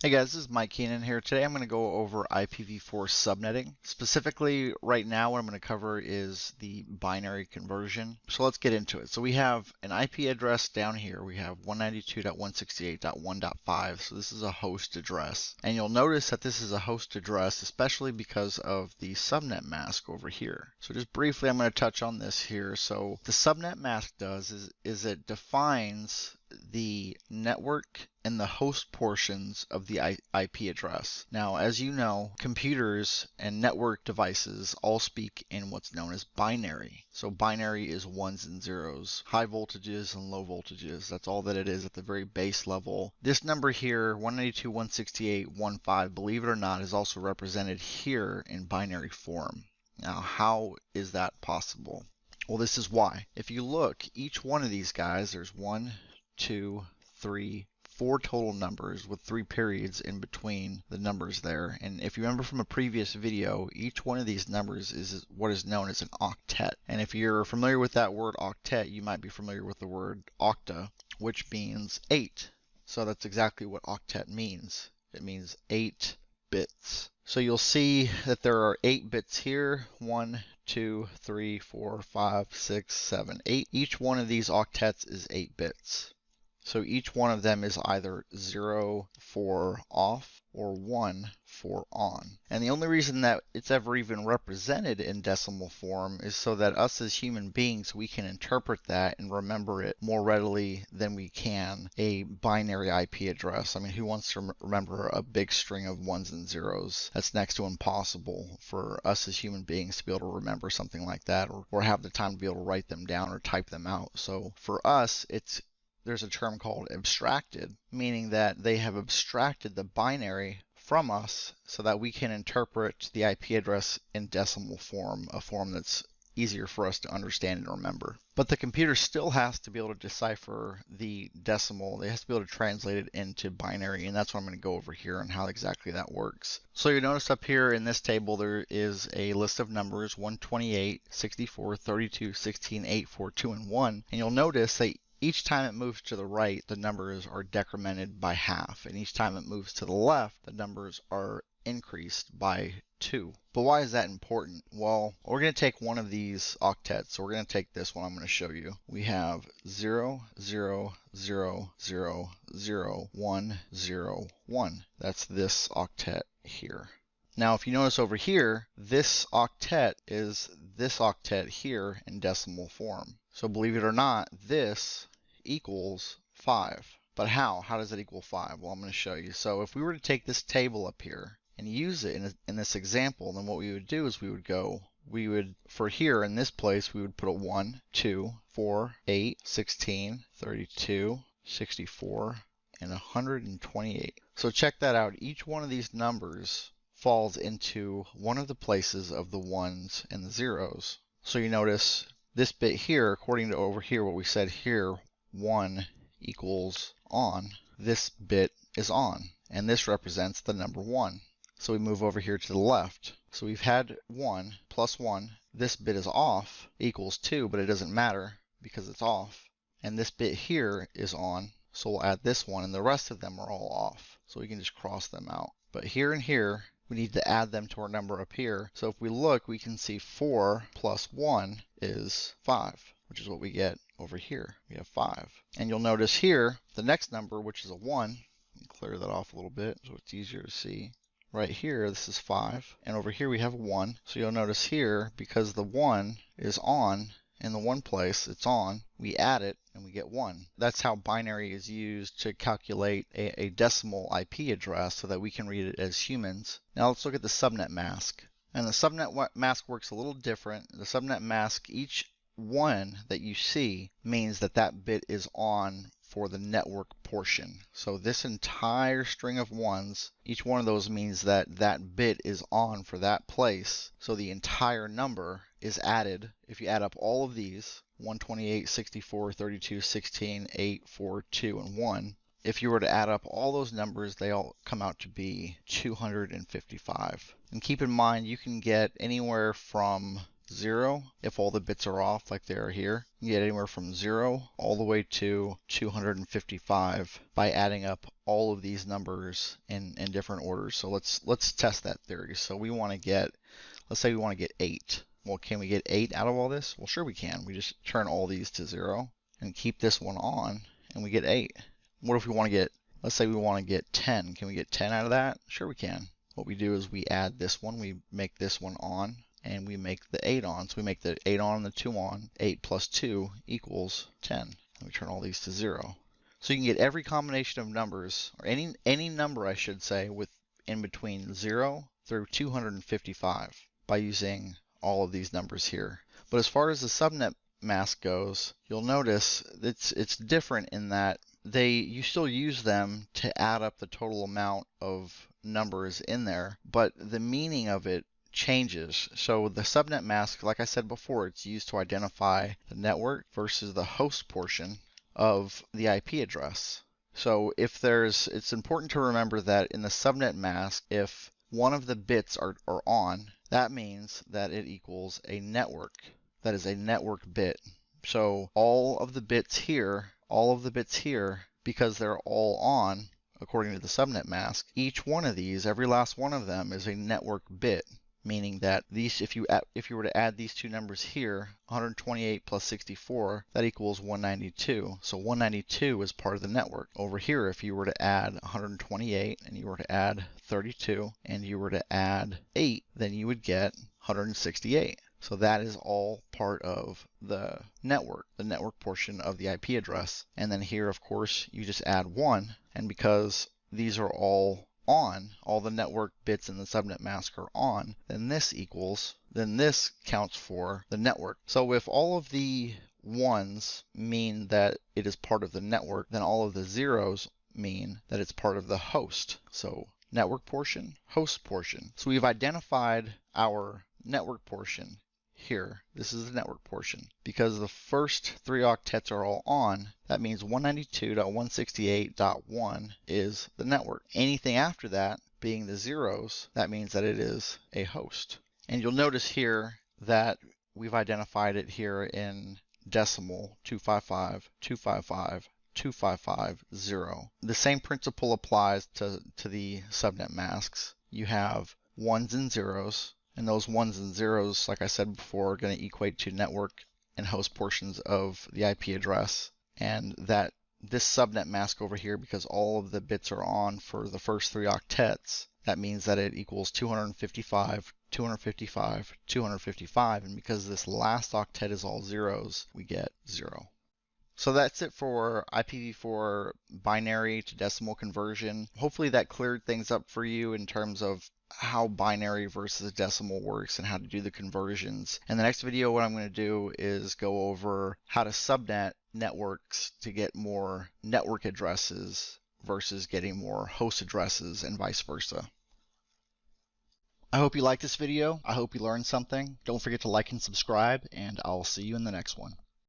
Hey guys, this is Mike Keenan here. Today I'm going to go over IPv4 subnetting. Specifically, right now what I'm going to cover is the binary conversion. So let's get into it. So we have an IP address down here. We have 192.168.1.5. So this is a host address. And you'll notice that this is a host address, especially because of the subnet mask over here. So just briefly, I'm going to touch on this here. So the subnet mask does is it defines the network and the host portions of the IP address. Now, as you know, computers and network devices all speak in what's known as binary. So binary is ones and zeros, high voltages and low voltages. That's all that it is at the very base level. This number here, 192.168.1.5, believe it or not, is also represented here in binary form. Now, how is that possible? Well, this is why. If you look, each one of these guys, there's 1, 2, 3, 4 total numbers with 3 periods in between the numbers there. And if you remember from a previous video, each one of these numbers is what is known as an octet. And if you're familiar with that word octet, you might be familiar with the word octa, which means 8. So that's exactly what octet means. It means 8 bits. So you'll see that there are 8 bits here. 1, 2, 3, 4, 5, 6, 7, 8. Each one of these octets is 8 bits. So each one of them is either 0 for off or 1 for on. And the only reason that it's ever even represented in decimal form is so that us as human beings, we can interpret that and remember it more readily than we can a binary IP address. I mean, who wants to remember a big string of ones and zeros? That's next to impossible for us as human beings to be able to remember something like that, or have the time to be able to write them down or type them out. So for us, there's a term called abstracted, meaning that they have abstracted the binary from us so that we can interpret the IP address in decimal form, a form that's easier for us to understand and remember. But the computer still has to be able to decipher the decimal. It has to be able to translate it into binary, and that's what I'm going to go over here and how exactly that works. So you notice up here in this table there is a list of numbers 128, 64, 32, 16, 8, 4, 2, and 1. And you'll notice that each time it moves to the right, the numbers are decremented by half. And each time it moves to the left, the numbers are increased by 2. But why is that important? Well, we're going to take one of these octets. So we're going to take this one I'm going to show you. We have 0, 0, 0, 0, 0, 1, 0, 1. That's this octet here. Now, if you notice over here, this octet is this octet here in decimal form. So believe it or not, this equals 5. But how? How does it equal 5? Well, I'm going to show you. So if we were to take this table up here and use it in this example, then what we would do is for here in this place, we would put a 1, 2, 4, 8, 16, 32, 64, and 128. So check that out. Each one of these numbers falls into one of the places of the ones and the zeros. So you notice this bit here, according to over here, what we said here, 1 equals on, this bit is on, and this represents the number 1. So we move over here to the left. So we've had 1 plus 1, this bit is off, equals 2, but it doesn't matter because it's off. And this bit here is on, so we'll add this one, and the rest of them are all off. So we can just cross them out. But here and here, we need to add them to our number up here. So if we look, we can see 4 plus 1 is 5, which is what we get over here. We have 5. And you'll notice here, the next number, which is a 1, let me clear that off a little bit so it's easier to see. Right here, this is 5. And over here, we have a 1. So you'll notice here, because the 1 is on, in the one place it's on, we add it and we get 1. That's how binary is used to calculate a decimal IP address so that we can read it as humans. Now let's look at the subnet mask. And the subnet mask works a little different. The subnet mask, each one that you see means that that bit is on for the network portion. So this entire string of ones, each one of those means that that bit is on for that place. So the entire number is added. If you add up all of these, 128, 64, 32, 16, 8, 4, 2, and 1, if you were to add up all those numbers, they all come out to be 255. And keep in mind, you can get anywhere from 0 if all the bits are off like they are here. You get anywhere from 0 all the way to 255 by adding up all of these numbers in different orders. So let's test that theory. So we want to get, let's say we want to get 8. Well, can we get 8 out of all this? Well, sure we can. We just turn all these to 0 and keep this one on, and we get 8. What if we want to get, let's say we want to get 10. Can we get 10 out of that? Sure we can. What we do is we add this one, we make this one on, and we make the 8 on. So we make the 8 on and the 2 on. 8 plus 2 equals 10. And we turn all these to 0. So you can get every combination of numbers, or any number I should say, with in between 0 through 255 by using all of these numbers here. But as far as the subnet mask goes, you'll notice it's different in that you still use them to add up the total amount of numbers in there, but the meaning of it changes. So the subnet mask, like I said before, it's used to identify the network versus the host portion of the IP address. So it's important to remember that in the subnet mask, if one of the bits are on, that means that it equals a network. That is a network bit. So all of the bits here, because they're all on, according to the subnet mask, each one of these, every last one of them is a network bit, meaning that these, if you were to add these two numbers here, 128 plus 64, that equals 192. So 192 is part of the network. Over here, if you were to add 128 and you were to add 32 and you were to add 8, then you would get 168. So that is all part of the network portion of the IP address. And then here, of course, you just add 1, and because these are all on, all the network bits in the subnet mask are on, then this counts for the network. So if all of the 1s mean that it is part of the network, then all of the 0s mean that it's part of the host. So network portion, host portion. So we've identified our network portion here. This is the network portion. Because the first 3 octets are all on, that means 192.168.1 is the network. Anything after that, being the 0s, that means that it is a host. And you'll notice here that we've identified it here in decimal 255, 255, 255.0. The same principle applies to the subnet masks. You have 1s and 0s. And those 1s and 0s, like I said before, are going to equate to network and host portions of the IP address. And that this subnet mask over here, because all of the bits are on for the first 3 octets, that means that it equals 255, 255, 255. And because this last octet is all 0s, we get 0. So that's it for IPv4 binary to decimal conversion. Hopefully that cleared things up for you in terms of how binary versus decimal works and how to do the conversions. In the next video, what I'm going to do is go over how to subnet networks to get more network addresses versus getting more host addresses and vice versa. I hope you liked this video. I hope you learned something. Don't forget to like and subscribe, and I'll see you in the next one.